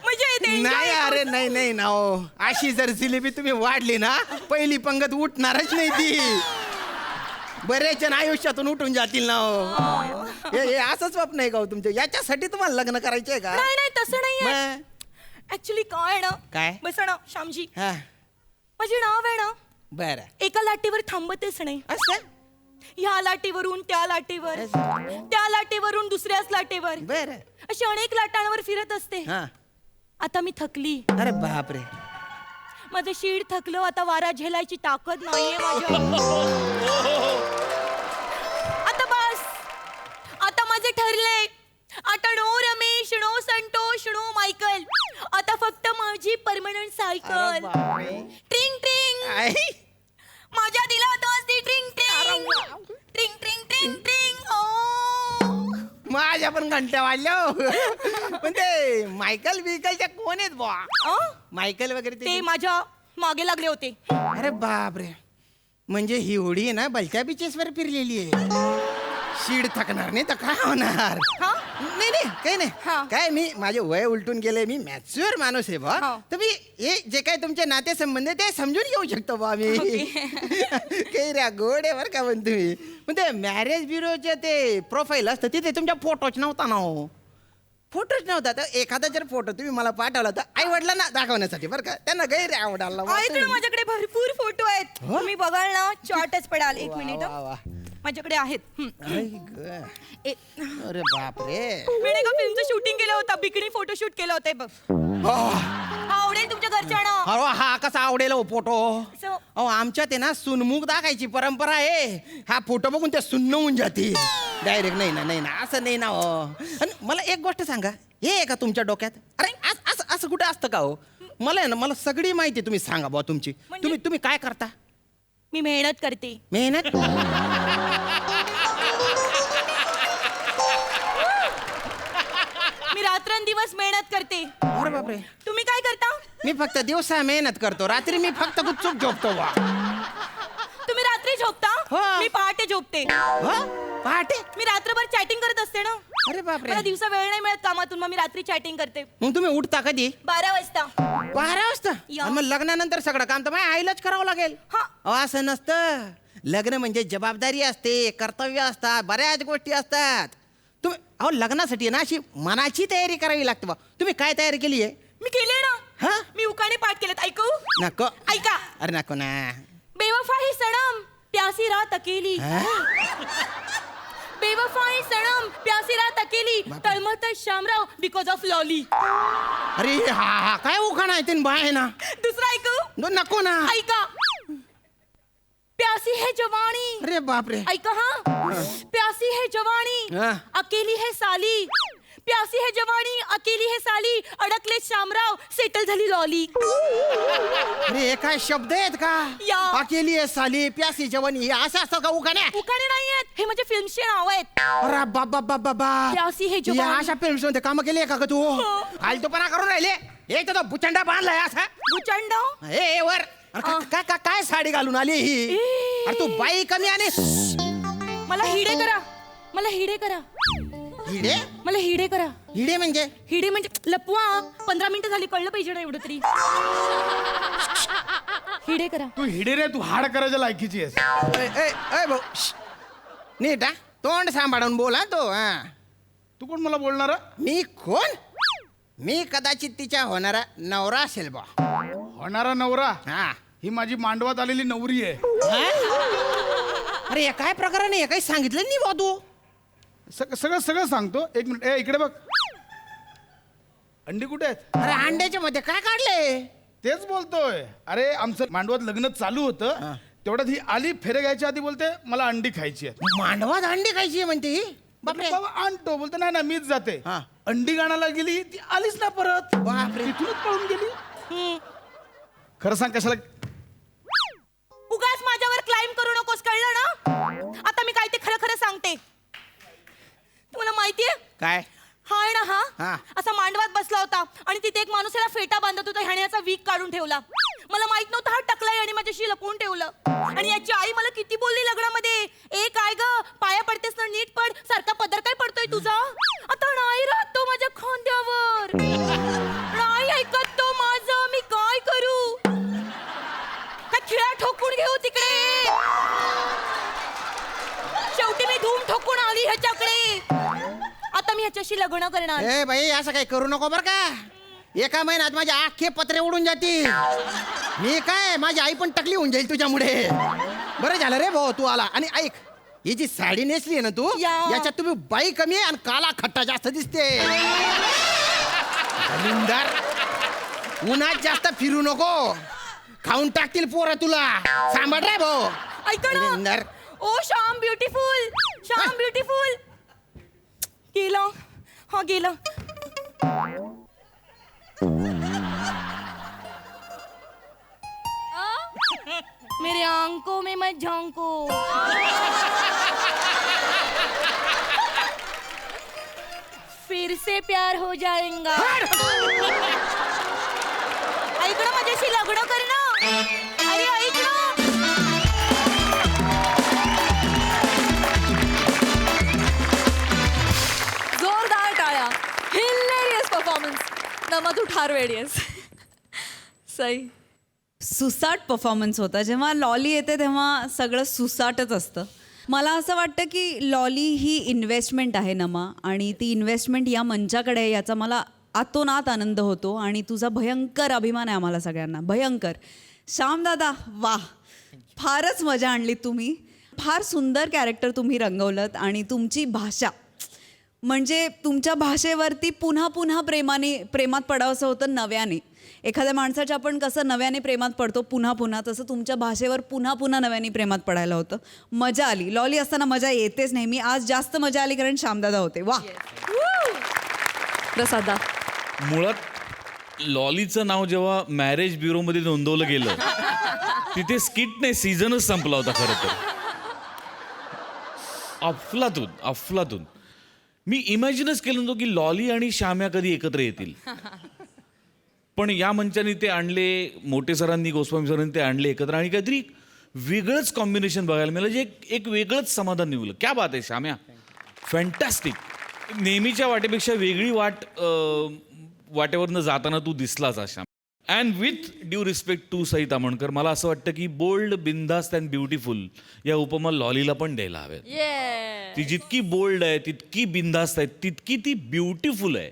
मजा येते. enjoy नाही येतो. अरे नाही नाही ना हो. अशी जर जिलेबी तुम्ही वाढली ना पहिली पंगत उठणारच नाही ती. बरेच जण आयुष्यातून उठून जातील ना हो. हे असं स्वप्न आहे का हो तुमचं? याच्यासाठी तुम्हाला लग्न करायचंय का? नाही नाही तसं नाहीये. मग? ऍक्च्युली काय आहे ना, काय? बसा ना श्यामजी. हा, माझे नाव आहे ना बरं. एका लाटेवर थांबतच नाही. असं ह्या लाटेवरून त्या लाटेवर, त्या लाटेवरून दुसऱ्याच लाटेवर, बरं. अशी अनेक लाटांवर फिरत असते. हा. आता मी थकली. अरे बापरे. माझं शीड थकलं. आता वारा झेलायची ताकद नाहीये माझ्या. आता बस. आता माझे ठरले. आता no Ramesh, no Santosh, no Michael. आता फक्त माझी परमनंट सायकल. ट्रिंग ट्रिंग. आई. माझ्या दिलात असती ट्रिंग ट्रिंग ट्रिंग ट्रिंग ट्रिंग ट्रिंग. ओ माझ्या पण घंट्या वाढल्या हो. पण ते मायकल बिकलच्या कोण आहेत बुवा? मायकल वगैरे ते माझ्या मागे लागले होते. अरे बापरे. म्हणजे ही होडी आहे ना भलत्या बीचेसवर फिरलेली आहे. शीड थकणार नाही तर काय होणार. हा? नाही नाही काही नाही. हा. काय मी माझे वय उलटून गेले, मी मॅच्युअर माणूस आहे बा. हा. तर मी हे जे काही तुमचे नातेसंबंध आहे ते समजून घेऊ शकतो बा मी. काही रा गोड आहे बरं का पण तुम्ही. पण ते मॅरेज ब्युरोचे ते प्रोफाईल असतं तिथे तुमच्या फोटोच नव्हता ना हो. फोटोच नव्हता. तर एखादा जर फोटो तुम्ही मला पाठवला तर आई वडिलांना दाखवण्यासाठी बरं का, त्यांना गैर आवडायला. ऐकणं माझ्याकडे भरपूर फोटो आहेत. तुम्ही बघाल ना चार्टच पडाल. एक मिनिट वा, वा. माझ्याकडे आहेत. आई ग. अरे बापरे. मी नाही का फिल्मचं शूटिंग केलं होतं, बिकनी फोटोशूट केलं होतं बघ. हा आवडेल तुमच्या घरच्यांना. अहो हा कसा आवडेल हो फोटो. असं- अहो आमच्यात आहे ना सुनमुख दाखायची परंपरा आहे. हा फोटो बघून ते सुन्न होऊन जाते डायरेक्ट. नाही ना नाही ना असं नाही ना हो. आणि मला एक गोष्ट सांगा, हे आहे का तुमच्या डोक्यात? अरे असं असं कुठे असतं का हो? मला आहे ना मला सगळी माहिती तुम्ही सांगा बुवा तुमची. म्हणजे? तुम्ही काय करता? मी मेहनत करते. मेहनत. मी रात्रंदिवस मेहनत करते. अरे बापरे. तुम्ही काय करता? मी फक्त दिवसा मेहनत करतो, रात्री मी फक्त गुपचूप झोपतो बा. तुम्ही रात्री झोपता? हो. मी पहाटे झोपते. पहाटे. मी रात्रभर चॅटिंग करत असते ना. अरे बापरे. मला दिवसा वेळ नाही मिळत कामातून, मग मी रात्री चॅटिंग करते. मग तुम्ही उठता कधी? 12 वाजता. 12 वाजता. या. आणि मग लग्नानंतर सगळं काम तर माझ्या आईलाच करावं लागेल. हा. अहो, असं नसतं. लग्न म्हणजे जबाबदारी असते, कर्तव्य असतात, बऱ्याच गोष्टी असतात. तुम्ही अहो लग्नासाठी ना अशी मनाची तयारी करावी लागते बा. तुम्ही काय तयारी केली आहे? मी केले ना. हा? मी उकाणे पाठ केलेत. ऐकू? नको. ऐका. अरे नको ना. बेवफाई सनम प्यासी रात अकेली. हा? बेवफाई सनम प्यासी रात अकेली तळमळत शामराव बिकॉज ऑफ लॉली. अरे हा काय उखाणा आहे तीन बाय ना. दुसरा ऐकू? नको ना. ऐका. प्यासी है जवानी. अरे बापरे. ऐका हा. प्यासी है जवानी हा. अकेली है साली. प्यासी है जवानी अकेली है साली अडकले शामराव सेटल झाली लॉली. अरे हे काय शब्द आहेत का? या. अकेली आहे साली, प्यासी जवानी, हे असं असतं का उखाणे? उखाणे नाही आहेत, हे म्हणजे फिल्मचे नाव आहेत. अरे बाबा बाबा. प्यासी है जवानी. या अशा फिल्म्स मध्ये काम केली का तू? हो. फालतूपणा करून राहिले. एक तर तो बुचंडा बांधलाय असा. गुचंड. हे वर. अरे काय साडी घालून आली ही? अरे तू बाई कमी आणि मला हिडे करा. मला हिडे करा. हिडे. मला हिडे करा. हिडे म्हणजे? हिडे म्हणजे लपवा. 15 मिनिटं झाली, कळलं पाहिजे ना एवढं तरी. हिडे करा. तू हिडे रे, तू हाड करायच्या लायकीची आहेस. ए भाऊ नीट हा तोंड सांभाळून बोला तो. हा तू कोण मला बोलणार? मी कोण? मी कदाचित तिच्या होणारा नवरा असेल बा. होणारा नवरा? हा. ही माझी मांडवात आलेली नवरी आहे. अरे हे काय प्रकरण आहे? काही सांगितलं नाही बा तू. सगळं सांगतो. एक मिनिट. इकडे बघ. अंडी कुठे आहेत? अरे अंड्याच्या मध्ये काय काढले? तेच बोलतोय. अरे आमचं मांडवात लग्न चालू होतं, तेवढ्यात ही आली. फेरे घ्यायच्या आधी बोलते मला अंडी खायची आहे. मांडवात अंडी खायची म्हणते ही? बापरे. बाबा आणतो. बोलतो नाही ना मीच जाते. हा. अंडी गाणाला गेली, ती आलीच ना परत. बापरे. तिथूनच पळून गेली. खरं सांग कशाला? उगाच माझ्यावर क्लाइम करू नकोस, कळलं ना? आता मी काय ते खरं खरं सांगते. तुम्हाला माहितीये काय? हा आहे ना हा. हा असा मांडवात बसला होता आणि तिथे एक माणूस याला फेटा बांधत होता. ह्याने याचा वीक काढून ठेवला. मला माहित नव्हतं हा टकलाय आणि माझ्याशी लपवून ठेवलं. आणि याची आई मला किती बोलली लग्नामध्ये, ए काय ग पाया पडतेस ना नीट पड, सारखा पदर काय पडतोय तुझा. आता नाही राहत तो माझ्या खांद्यावर. नाही ऐकत तो माझं, मी काय करू? काय खिळा ठोकून घेऊ तिकडे? शेवटी मी धूम ठोकून आली ह्याच्याकडे. आता मी ह्याच्याशी लग्न करणार. ए बाई असं काही करू नको बर का. एका महिन्यात माझे आखे पत्रे उडून जातील. मी काय माझी आई पण टकली होऊन जाईल तुझ्यामुळे. बरं झालं रे भाऊ तू आला. आणि ऐक, ही जी साडी नेसली आहे ना तू, या. याच्यात तुम्ही बाई कमी आहे आणि काला खट्टा जास्त दिसते. दलिंदर, उन्हात जास्त फिरू नको, खाऊन टाकतील पोरं तुला. सांभाळ रे भाऊ. ऐका ना. दलिंदर. ओ श्याम ब्युटिफुल, श्याम ब्युटिफुल. गेला. हा गेला. मेरे आंखों में मत झांको. फिर से प्यार हो जाएगा. ऐक ना, माझ्याशी लग्न कर ना. अरे ऐक ना. वेळ येस सई. सुसाट परफॉर्मन्स होता. जेव्हा लॉली येते तेव्हा सगळं सुसाटच असतं. मला असं वाटतं की लॉली ही इन्व्हेस्टमेंट आहे नमा, आणि ती इन्व्हेस्टमेंट या मंचाकडे आहे याचा मला आतोनात आनंद होतो. आणि तुझा भयंकर अभिमान आहे आम्हाला सगळ्यांना, भयंकर. श्यामदादा वा, फारच मजा आणली तुम्ही. फार सुंदर कॅरेक्टर तुम्ही रंगवलं. आणि तुमची भाषा म्हणजे तुमच्या भाषेवरती पुन्हा पुन्हा प्रेमात पडावंसं होतं नव्याने. एखाद्या माणसाच्या आपण कसं नव्याने प्रेमात पडतो पुन्हा पुन्हा, तसं तुमच्या भाषेवर पुन्हा पुन्हा नव्याने प्रेमात पडायला होतं. मजा आली. लॉली असताना मजा येतेच नेहमी, आज जास्त मजा आली कारण श्यामदादा होते. वा. प्रसादा. मुळात लॉलीचं नाव जेव्हा मॅरेज ब्युरोमध्ये नोंदवलं गेलं तिथे स्किट नाही, सीझनच संपला होता खरं तर. अफलातून. मी इमॅजिनच केलं नव्हतं की लॉली आणि श्याम्या कधी एकत्र येतील. पण या मंचाने ते आणले, मोठे सरांनी, गोस्वामी सरांनी ते आणले एकत्र, आणि काहीतरी वेगळंच कॉम्बिनेशन बघायला मिळालं, जे एक वेगळंच समाधान निवलं. क्या बात आहे श्याम्या, फॅन्टॅस्टिक. नेहमीच्या वाटेपेक्षा वेगळी वाटेवरनं जाताना तू दिसलाच Shyam. And with due respect to Sai Tamhankar, मला असं वाटतं की बोल्ड, बिंदास्त अँड ब्युटिफुल या उपमा लॉलीला पण द्यायला हव्यात. ती जितकी बोल्ड आहे, तितकी बिंदास्त आहे, तितकी ती ब्युटिफुल आहे.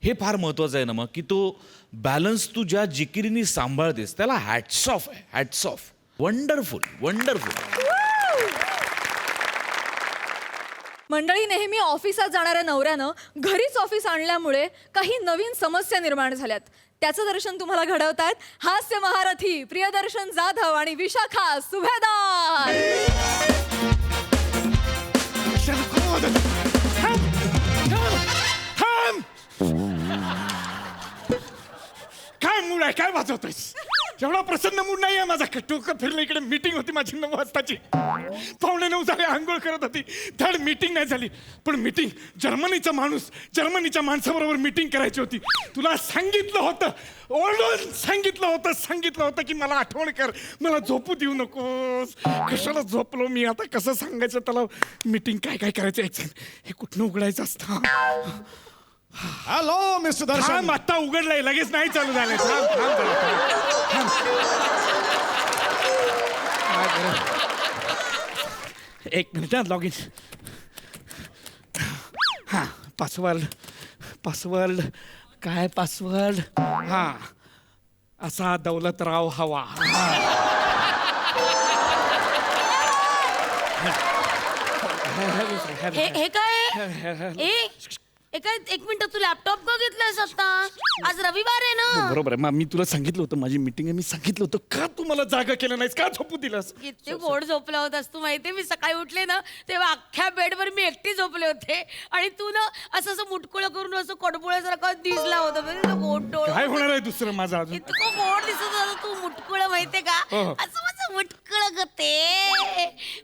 हे फार महत्वाचं आहे ना मग, की तो बॅलन्स तू ज्या जिकिरीने सांभाळतेस त्याला हॅट्स ऑफ आहे, हॅट्स ऑफ. वंडरफुल. मंडळी, नेहमी ऑफिसात जाणाऱ्या नवऱ्यानं घरीच ऑफिस आणल्यामुळे काही नवीन समस्या निर्माण झाल्यात. त्याचं दर्शन तुम्हाला घडवतायत हास्य महारथी प्रियदर्शन जाधव आणि विशाखा सुभेदार. काय मूड आहे, काय वाजवतोयस? एवढा प्रसन्न मूड नाही आहे माझा. डोकं फिरलं. इकडे मीटिंग होती माझी 9 वाजताची. 8:45 झाले, आंघोळ करत होती. धड मीटिंग नाही झाली. पण मीटिंग, जर्मनीच्या माणसाबरोबर मीटिंग करायची होती. तुला सांगितलं होतं, ओरडून सांगितलं होतं की मला आठवण कर, मला झोपू देऊ नकोस. कशाला झोपलो मी आता, कसं सांगायचं त्याला मीटिंग काय करायचं, हे कुठनं उघडायचं असतं. हॅलो मिस्टर दर्शन. आत्ता उघडलंय, लगेच नाही चालू झालंय. एक मिनिट, लॉग इन. हा, पासवर्ड काय पासवर्ड? हा, असा दौलतराव हवा. हे काय एक मिनिट, तू लॅपटॉप का घेतलायस आता? आज रविवार आहे ना. बरोबर आहे. मी तुला सांगितलं होतं माझी मीटिंग आहे, मी सांगितलं होतं. का तू मला जागा केलं नाहीस, का झोपू दिलास? किती गोड झोपला होतास तू, माहितीये. मी सकाळी उठले ना तेव्हा अख्ख्या बेडवर मी एकटी झोपले होते, आणि तू ना असं मुटकुळं करून असं कडबुळ्यासारखा दिसला होता. गोड डोळ. काय होणार आहे दुसरं माझं अजून? इतकं गोड दिसत होतं तू, मुटकुळं, माहितीये का? असं माझं मुटकुळं गते,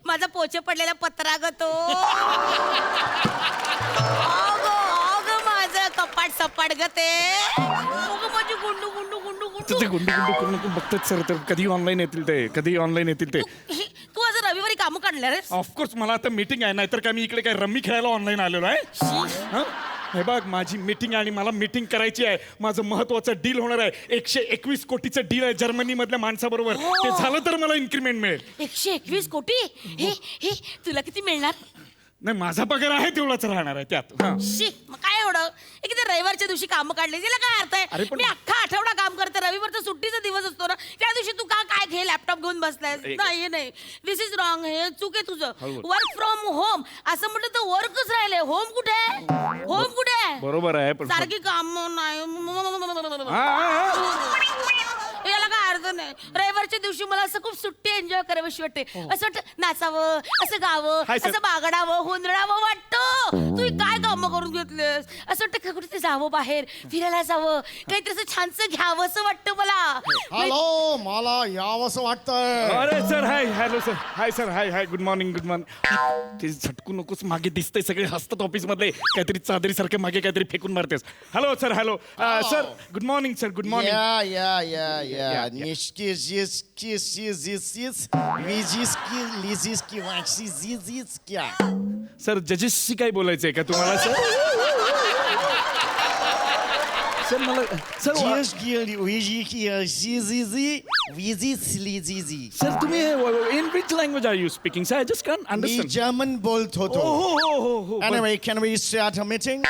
माझा पोचे पडलेला पत्रा गतो. कपाट सपाट गते. माझी गुंडू करून बघतात सर, तर कधी ऑनलाईन येतील ते. तू आज रविवारी काम काढलं रे? ऑफकोर्स, मला आता मीटिंग आहे, नाहीतर काय मी इकडे काय रम्मी खेळायला ऑनलाईन आलेलो आहे. हे बघ, माझी मीटिंग आहे आणि मला मीटिंग करायची आहे. माझं महत्वाचं डील होणार आहे. 121 कोटीचं डील आहे जर्मनी मधल्या माणसाबरोबर. ते झालं तर मला इन्क्रीमेंट मिळेल. 121 कोटी? हे तुला किती मिळणार? नाही, माझा पगार आहे तेवढाच राहणार आहे त्यात. मग काय एवढं? किती रविवारच्या दिवशी काम काढले, त्याला काय अर्थ आहे? मी अख्खा आठवडा काम करते, रविवारचा सुट्टीचा दिवस असतो ना, त्या दिवशी तू काय घे लॅपटॉप घेऊन बसलाय? नाही, दिस इज रॉंग. हे चूक आहे तुझं. वर्क फ्रॉम होम असं म्हटलं तर वर्कच राहिले. होम कुठे? बरोबर आहे, सारखी काम नाही. याला काय अर्थ नाही. रविवारच्या दिवशी मला असं खूप सुट्टी एन्जॉय करावीशी वाटते. असं वाटतं नाचावं, असं गावं, असं बागडावं, हुंदडावं वाटतं. तू काय काम करून घेतलेस? असं वाटतं कुठे जावं, बाहेर फिरायला जावं, काहीतरी असं छानसं घ्यावं असं वाटतं मला. हॅलो, मला यावंसं वाटतंय. अरे sir, hello sir, hi sir, hi, good morning. ते झटकू नकोस, मागे दिसतंय सगळे हसतात ऑफिस मधले, काहीतरी चादरी सारखे मागे काहीतरी फेकून मारतेस. Hello sir, sir, good morning sir, good morning. या निष्की जिसकी जिस विजिसकी लिजिसकी वाची जिजिस क्या. सर, जजेसशी काय बोलायचंय का तुम्हाला? सर मला sir Just kill you. Vizi. Sir तुम्ही in which language are you speaking sir I just can me understand German बोलत होतो. हो Anyway, can we start a meeting?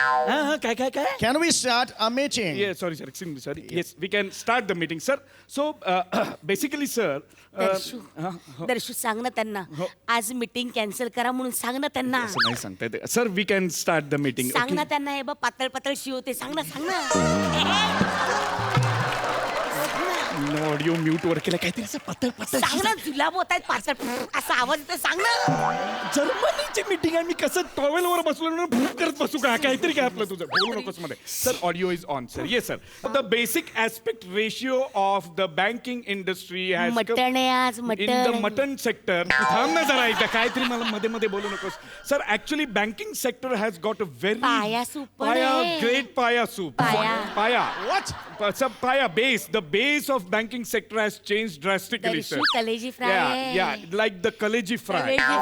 काय Can we start a meeting? Yeah, sorry, sir. Extremely sorry. Yes, we can start the meeting, sir. So, basically, sir. दर्शू सांग ना त्यांना आज meeting cancel करा म्हणून सांग ना त्यांना असं नाही सांगता येते. Sir, we can start the meeting. सांग ना Okay. त्यांना हे बघ पातळ पातळ शिवते सांग ना No audio mute वर केलं काहीतरी असं पतळ सांग ना जुलाब होत आहेत पातळ असा आवाज येतो सांग ना जर्मनीची मीटिंग आहे मी कसं टॉवेल वर बसलो ना भूक करत बसू का काहीतरी काय आपलं तुझं बोलू नकोस मध्ये sir audio is on sir yes sir the basic aspect ratio of the banking industry has mutton आहे आज इन द मटन सेक्टर थांब ना जरा एकदा काहीतरी मला मध्ये मध्ये बोलू नकोस sir actually banking sector has got a very पाया सूप पण पाया आहे. ग्रेट पाया सूप पाया. what paya base the base of banking sector has changed drastically sir दर्शू कलेजी fry yeah like the kaleji fry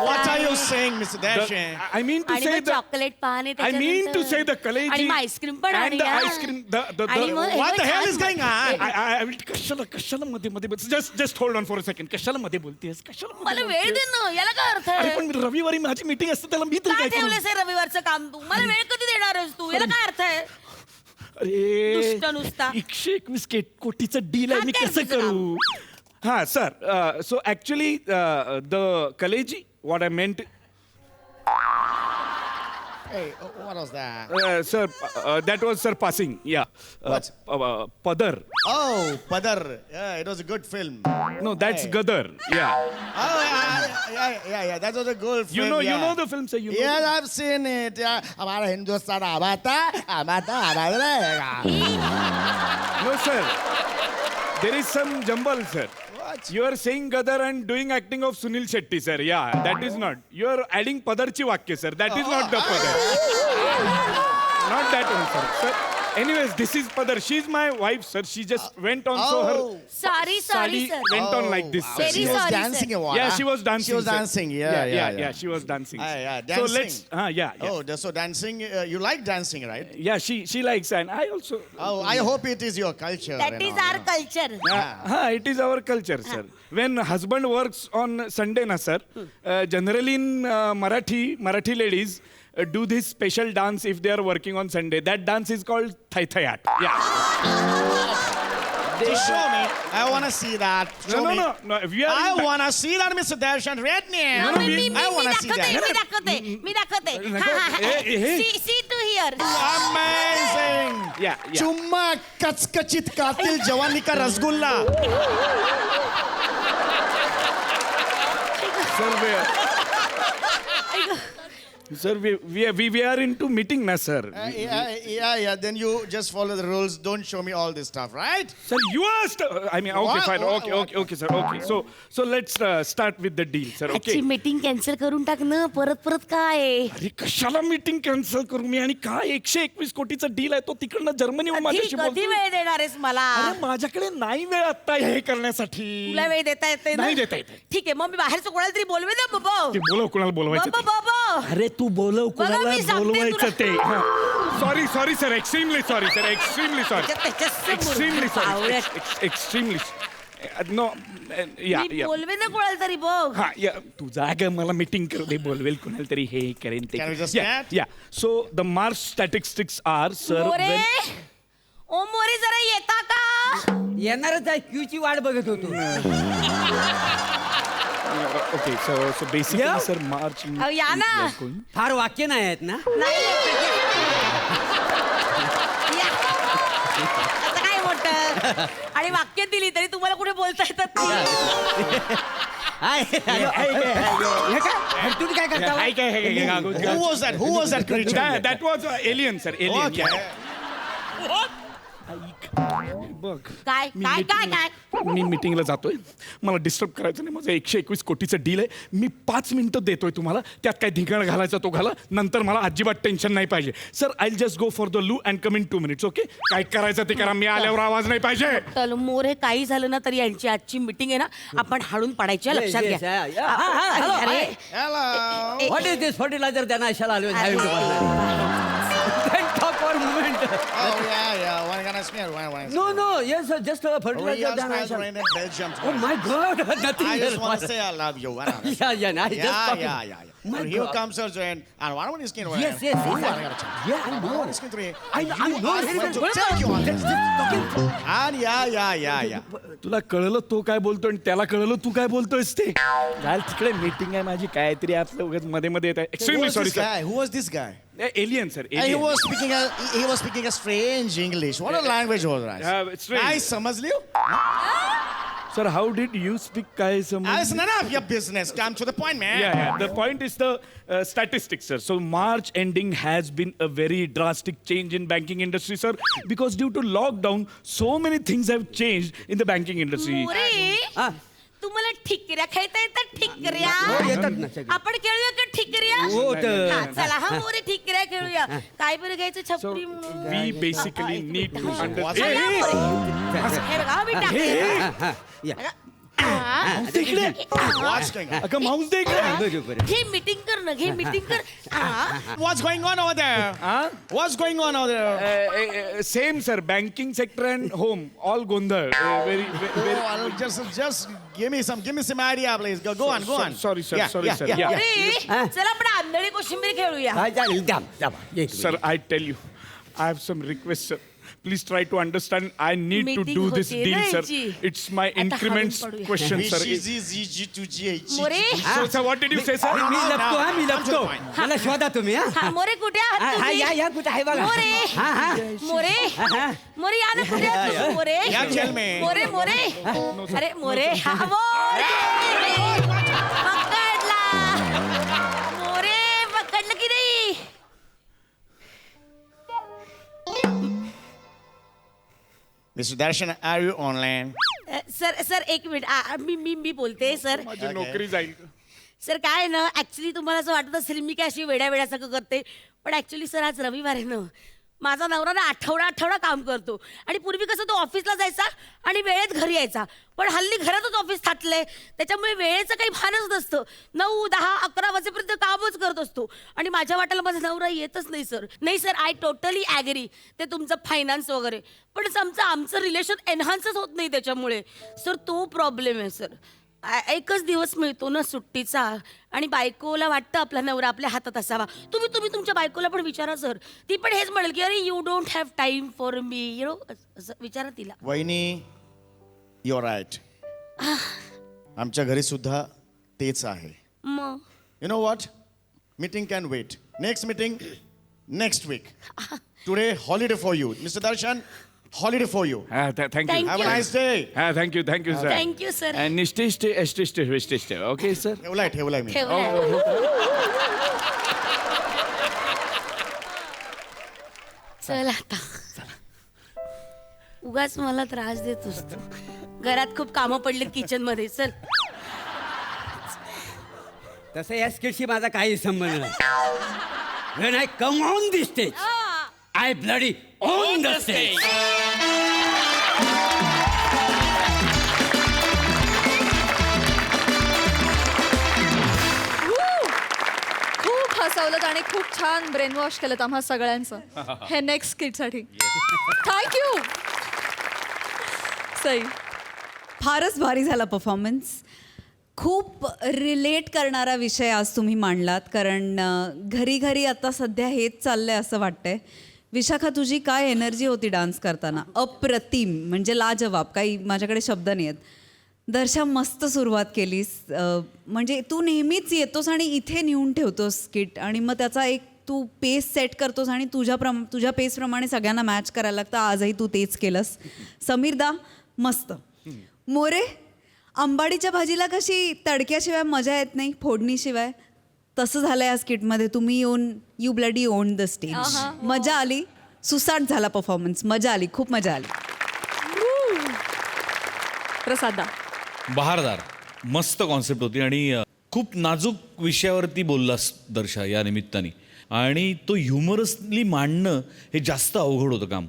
What are you saying, Mr. Darshan? I mean to आणि say मग the chocolate पान I mean to say the kaleji आणि मग ice cream पण and आली the हा. ice cream the आणि मग हे What बघ the hell छान is going on? I will कशाला मध्ये just hold on for a second कशाला मध्ये बोलतेस कशाला मला मध्ये वेळ दे बोलतेस? ना याला काय अर्थ अरे आहे पण रविवारी माझी मीटिंग असते त्याला मी तरी काय काय करू? ठेवलंस हे रविवारचं काम तू मला वेळ कधी देणार आहेस तू याला काय अर्थ आहे अरे दुष्ट नुसता. 121 कोटीचं डील आहे हा, मी काय कसं तुझं करू हा सर सो ऍक्च्युली द कलेजी व्हॉट आय मेंट Hey, what was that? sir that was sir passing yeah What? Padar Oh, Padar. Yeah, it was a good film. no that's Hey. Gadar yeah Oh, yeah. That was a good film. you yeah. know the film sir you know Yes, I've seen it. Yeah. हमारा हिंदुस्तान आबाता रहेगा. no sir there is some jumble sir What? you are saying Gadar and doing acting of Sunil Shetty sir yeah that is not you are adding Padarchi vakya sir that is not the Padar not that one sir anyways this is Padar she's my wife sir she just went on so her sorry sari sir went on like this sir. Very She was sorry, dancing sir. a while. Yeah, huh? she was dancing. She was sir. dancing. Yeah. She was dancing. Yeah, So dancing. let's. Yeah. Oh, so dancing. You like dancing, right? Yeah, she likes, and I also. Oh, I hope it is your culture. That you is know. Our culture It is our culture, sir. When husband works on Sunday, na sir, generally in Marathi ladies do this special dance if they are working on Sunday. That dance is called Thai Thayat. Yeah. They show me. I want to see that. Show me. No. We are. I want to see that, Mr. Darshan. Red name. I want to see that. मी दाखवते हे. See to hear Amazing. Yeah. चुम्मा कचकचित कातिल जवानी का rasgulla. Sir, we are into meeting, na sir. Yeah. Then you just follow the rules. Don't show me all this stuff, right? Sir, you asked. I mean, okay, What? fine. What? Okay, sir. Okay. So let's start with the deal, sir. आजची Okay. Meeting cancel करून टाक ना परत काय अरे कशाला meeting cancel करू मी आणि काय 121 कोटीचा डील आहे तो तिकडनं जर्मनीहून कधी माझ्याशी कधी बोलतो वेळ देणार आहेस मला अरे माझ्याकडे नाही वेळ आता हे करण्यासाठी तुला वेळ देता येते ना नाही देता येते. ठीक आहे मग मी बाहेरचं कोणाला तरी बोलवे ना बाबा ते बोलव कुणाला बोलवायचं ते. बाबा अरे तू बोलव बघा, कुणाला मी सांगते बोलवायचं ते तुला. Sorry sir extremely sorry sir extremely sorry extremely sorry extremely no या मी बोलवे ना कोणाला तरी बघ हा या तू जागा मला मीटिंग करू दे बोलवेल कुणाला तरी हे करेन ते Can we just या chat? या so the March statistics are sir More ओ मोरे जरा येता का येणारच आहे क्यूची वाट बघत होतो okay so basically sir March अहो, या ना. फार वाक्य नाही आहेत ना नाही आता काय मोठं आणि वाक्य दिली तरी तुम्हाला कुठे बोलता येतात तुम्ही काय करता Who was that? Who was that creature? That was alien, sir. Alien. Okay. Yeah. बघ काय काय काय काय मी मीटिंगला जातोय मला डिस्टर्ब करायचं नाही माझं 121 कोटीचं डील आहे मी 5 मिनिटं देतोय तुम्हाला त्यात काय धिंगाणा घालायचा तो घाला नंतर मला अजिबात टेन्शन नाही पाहिजे sir I just go for the Lu and come in 2 minutes okay काय करायचं ते करा मी आल्यावर आवाज नाही पाहिजे तर मोरे काही झालं ना तरी यांची आजची मीटिंग आहे ना आपण हाडून पाडायची आहे, लक्षात Yes, घ्या yeah, yeah. अरे, अरे, Hello. What is this fertiliser त्यांना अशाला आलो for movement Oh, yeah. One gonna smear. One. No no yes just Real fertiliser smells rain in Belgium. Oh my God! Nothing I just else. want to say I love you. Yeah. I just talking. Yeah. My And here God. comes our Jane. And one on his skin. Yes. Yeah, I know. on his skin three. I know. To take you on this. And yeah. तुला कळलं तो काय बोलतो आणि त्याला कळलं तू काय बोलतोयस ते घाल तिकडे मीटिंग आहे माझी काहीतरी आपलं उगाच मध्ये येत आहे Who extremely was sorry this guy? Who was this guy? Sir alien sir He was speaking a strange English. What a language was that? Yeah, it's strange. I समझ लियो. Sir, how did you speak काय It's none of your business. Come to the point, man. Yeah. The point is the statistics, sir. So March ending has been a very drastic change in banking industry, sir, because due to lockdown, so many things have changed in the banking industry. More तुम्हाला ठिकऱ्या खेळता येतात ठिकऱ्या हो, येतात ना सगळे. आपण खेळूया का ठिकऱ्या हो, तर. हा, चला हा मोरे ठिकऱ्या खेळूया काय बरं घ्यायचं So छपरी म्हणून we basically need to understand. चला, मोरे. हे बघा, मी टाकते. या What's going on? अगं माऊस दे इकडे. बरोबर घे मीटिंग कर ना घे मीटिंग कर हा. What's going on over there? Huh? What's going on over there? Same, sir. Banking sector and home, all gondal. Very. Oh, just give me some idea, please. Go on. Sorry, sir. Yeah, Sorry, yeah, sir. yeah. Yeah. More चला आपण आंधळी कोशिंबीर खेळूया काय चालेल द्या Sir, I tell you, I have some requests, sir. Please try to understand. I need to Meeting do this होतीये deal, ना sir. यांची. It's my आता increments हालून पडूया. question, sir. More So, what did you say, sir? मी लपतो मला शोधा तुम्ही हा मोरे कुठे आहात हा तुम्ही? या कुठे आहे बघा मोरे हा मोरे मोरे या ना कुठे आहात तुम्ही, More Yeah, tell me. More अरे मोरे हा मोरे पकडला मोरे पकडलं की नाही Mr. Darshan, are you online? Sir एक मिनिट मी बोलते सर माझी नोकरी जाईल. सर काय आहे ना ऍक्च्युली तुम्हाला असं वाटत असेल मी काय अशी वेड्यासारखं करते पण ऍक्च्युली सर आज रविवार आहे ना माझा नवरा ना आठवडा काम करतो आणि पूर्वी कसं तो ऑफिसला जायचा आणि वेळेत घरी यायचा पण हल्ली घरातच ऑफिस थाटलंय त्याच्यामुळे वेळेचं काही भानच नसतं 9, 10, 11 वाजेपर्यंत कामच करत असतो आणि माझ्या वाट्याला माझा नवरा येतच नाही सर आय टोटली ॲग्री ते तुमचं फायनान्स वगैरे पण आमचं रिलेशन एनहान्सच होत नाही त्याच्यामुळे सर तो प्रॉब्लेम आहे सर एकच दिवस मिळतो ना सुट्टीचा आणि बायकोला वाटतं आपला नवरा आपल्या हातात असावा तुम्ही तुमच्या बायकोला पण विचारा सर ती पण हेच म्हणेल की अरे you don't have time for me you know असं विचारा तिला वहिनी, you're right. आमच्या घरी सुद्धा तेच आहे. मग You know what? Meeting can wait. Next meeting, next week. Today, holiday for you. Mr. Darshan, holiday for you. Thank you. Have a nice day. Thank you, sir. Thank you sir And stay. Okay, sir. ठेवलाय मी. चल आता उगाच मला त्रास देतोस तू घरात खूप कामं पडलीत kitchen मध्ये चल तसं या स्किटशी माझा काही संबंध नाही When I come on the stage, I bloody on the stage. खूप हसवलं आणि खूप छान ब्रेन वॉश केलं आम्हा सगळ्यांचं हे नेक्स्ट स्किटसाठी थँक्यू सई फारच भारी झाला परफॉर्मन्स खूप रिलेट करणारा विषय आज तुम्ही मांडलात कारण घरी घरी आता सध्या हेच चाललंय असं वाटतंय विशाखा तुझी काय एनर्जी होती डान्स करताना अप्रतिम म्हणजे लाजवाब काही माझ्याकडे शब्द नाही आहेत दर्शा मस्त सुरुवात केलीस म्हणजे तू नेहमीच येतोस आणि इथे नेऊन ठेवतोस स्किट आणि मग त्याचा एक तू पेस सेट करतोस आणि तुझ्या पेसप्रमाणे सगळ्यांना मॅच करायला लागतं आजही तू तेच केलंस समीरदा मस्त मोरे आंबाडीच्या भाजीला कशी तडक्याशिवाय मजा येत नाही फोडणीशिवाय तसं झालं या स्किटमध्ये तुम्ही येऊन you bloody on the stage मजा आली सुसाट झाला परफॉर्मन्स मजा आली खूप मजा आली प्रसादा बहारदार मस्त कॉन्सेप्ट होती आणि खूप नाजूक विषयावरती बोललास दर्शा या निमित्ताने आणि तो ह्युमरसली मांडणं हे जास्त अवघड होतं काम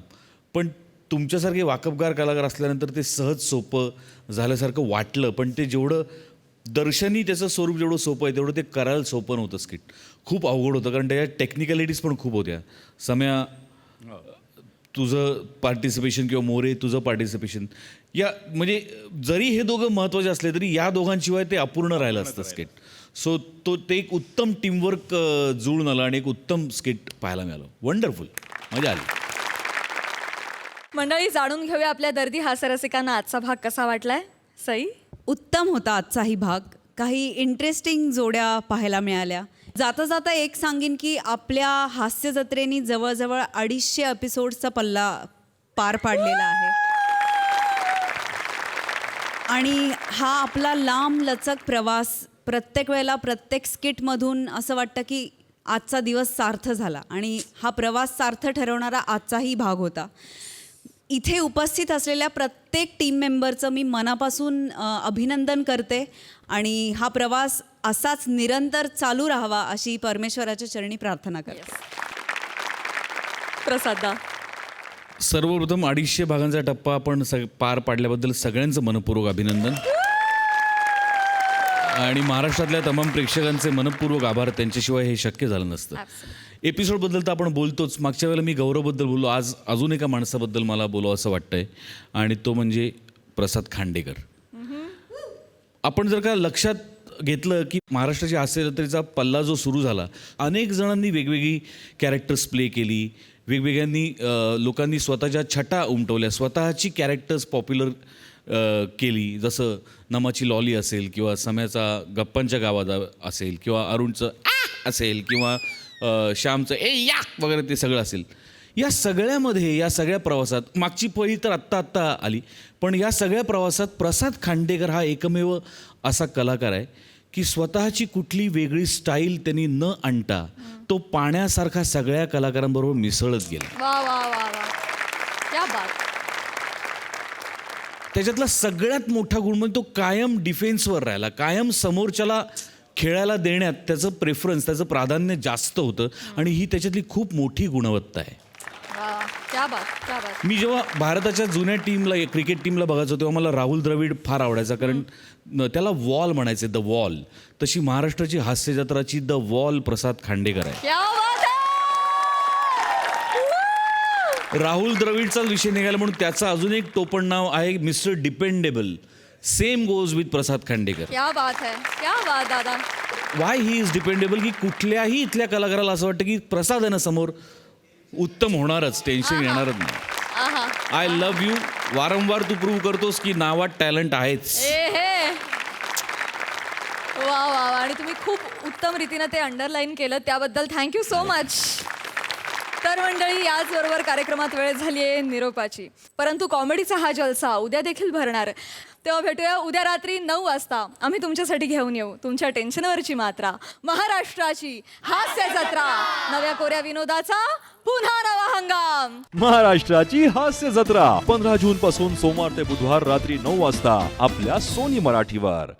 पण तुमच्यासारखे वाकबगार कलाकार असल्यानंतर ते सहज सोपं झाल्यासारखं वाटलं पण ते जेवढं दर्शनी त्याचं स्वरूप जेवढं सोपं आहे तेवढं ते करायला सोपं नव्हतं स्किट खूप अवघड होतं कारण त्याच्या टेक्निकॅलिटीज पण खूप होत्या सम्या तुझं पार्टिसिपेशन किंवा मोरे तुझं पार्टिसिपेशन या म्हणजे जरी हे दोघं महत्त्वाचे असले तरी या दोघांशिवाय ते अपूर्ण राहिलं असतं स्किट. सो ते एक उत्तम टीमवर्क जुळून आलं आणि एक उत्तम स्किट पाहायला मिळालं. वंडरफुल, मजा आली. मंडळी, जाणून घेऊया आपल्या दर्दी हास्यरसिकांना आजचा भाग कसा वाटलाय. सई? उत्तम होता आजचाही भाग. काही इंटरेस्टिंग जोड्या पाहायला मिळाल्या. जाता जाता एक सांगेन की आपल्या हास्य जत्रेनी जवळजवळ 250 एपिसोड्सचा पल्ला पार पाडलेला आहे आणि हा आपला लांब लचक प्रवास प्रत्येक वेळेला प्रत्येक स्किटमधून असं वाटतं की आजचा दिवस सार्थ झाला आणि हा प्रवास सार्थ ठरवणारा आजचाही भाग होता. इथे उपस्थित असलेल्या प्रत्येक टीम मेंबरचं मी मनापासून अभिनंदन करते आणि हा प्रवास असाच निरंतर चालू राहावा अशी परमेश्वराच्या चरणी प्रार्थना करते. प्रसादा? सर्वप्रथम 250 भागांचा टप्पा आपण पार पाडल्याबद्दल सगळ्यांचं मनपूर्वक अभिनंदन आणि महाराष्ट्रातल्या तमाम प्रेक्षकांचे मनपूर्वक आभार. त्यांच्याशिवाय हे शक्य झालं नसतं. एपिसोडबद्दल तर आपण बोलतोच. मागच्या वेळेला मी गौरवबद्दल बोललो, आज अजून एका माणसाबद्दल मला बोलावं असं वाटतंय आणि तो म्हणजे प्रसाद खांडेकर. आपण जर का लक्षात घेतलं की महाराष्ट्राची हास्य जत्रेचा पल्ला जो सुरू झाला, अनेक जणांनी वेगवेगळी कॅरेक्टर्स प्ले केली, वेगवेगळ्यांनी लोकांनी स्वतःच्या छटा उमटवल्या, स्वतःची कॅरेक्टर्स पॉप्युलर केली. जसं नमाची लॉली असेल किंवा सम्याचा गप्पांच्या गावात असेल किंवा अरुणचं असेल किंवा श्यामचं ए या वगैरे ते सगळं असेल. या सगळ्यामध्ये या सगळ्या प्रवासात मागची पहिली तर आत्ता आली, पण या सगळ्या प्रवासात प्रसाद खांडेकर हा एकमेव असा कलाकार आहे की स्वतःची कुठली वेगळी स्टाईल त्यांनी न आणता तो पाण्यासारखा सगळ्या कलाकारांबरोबर मिसळत गेला. वा वा वा वा, क्या बात. त्याच्यातला सगळ्यात मोठा गुण म्हणजे तो कायम डिफेन्सवर राहिला, कायम समोरच्याला खेळायला देण्यात त्याचं प्रेफरन्स, त्याचं प्राधान्य जास्त होतं आणि ही त्याच्यातली खूप मोठी गुणवत्ता आहे. क्या बात, क्या बात. मी जेव्हा भारताच्या जुन्या टीमला क्रिकेट टीमला बघायचो तेव्हा मला राहुल द्रविड फार आवडायचा, कारण त्याला वॉल म्हणायचे, द वॉल. तशी महाराष्ट्राची हास्य जत्राची द वॉल प्रसाद खांडेकर आहे. क्या बात आहे. राहुल द्रविडचाच विषय निघाला म्हणून त्याचं अजून एक टोपण नाव आहे mister dependable. Same goes with Prasad Khandekar. क्या बात है, क्या बात दादा. वाय ही इज डिपेंडेबल की कुठल्याही इथल्या कलाकाराला असं वाटतं की प्रसाद आहे ना समोर, उत्तम होणारच, टेन्शन येणारच नाही. I love you. वारंवार तू प्रूव्ह करतोस की नावात टॅलेंट आहेच. वा वा वा. आणि तुम्ही खूप उत्तम रीतीनं ते अंडरलाईन केलं, त्याबद्दल थँक्यू सो मच. तर मंडळी, याचबरोबर कार्यक्रमात वेळ झाली आहे निरोपाची. परंतु कॉमेडीचा हा जलसा उद्या देखील भरणार. तेव्हा भेटूया उद्या रात्री 9 वाजता. आम्ही तुमच्यासाठी घेऊन येऊ तुमच्या टेन्शनवरची मात्रा, महाराष्ट्राची हास्य जत्रा, नव्या कोऱ्या विनोदाचा पुन्हा नवा हंगाम. महाराष्ट्राची हास्य जत्रा 15 जून पासून सोमवार ते बुधवार रात्री 9 वाजता आपल्या सोनी मराठीवर.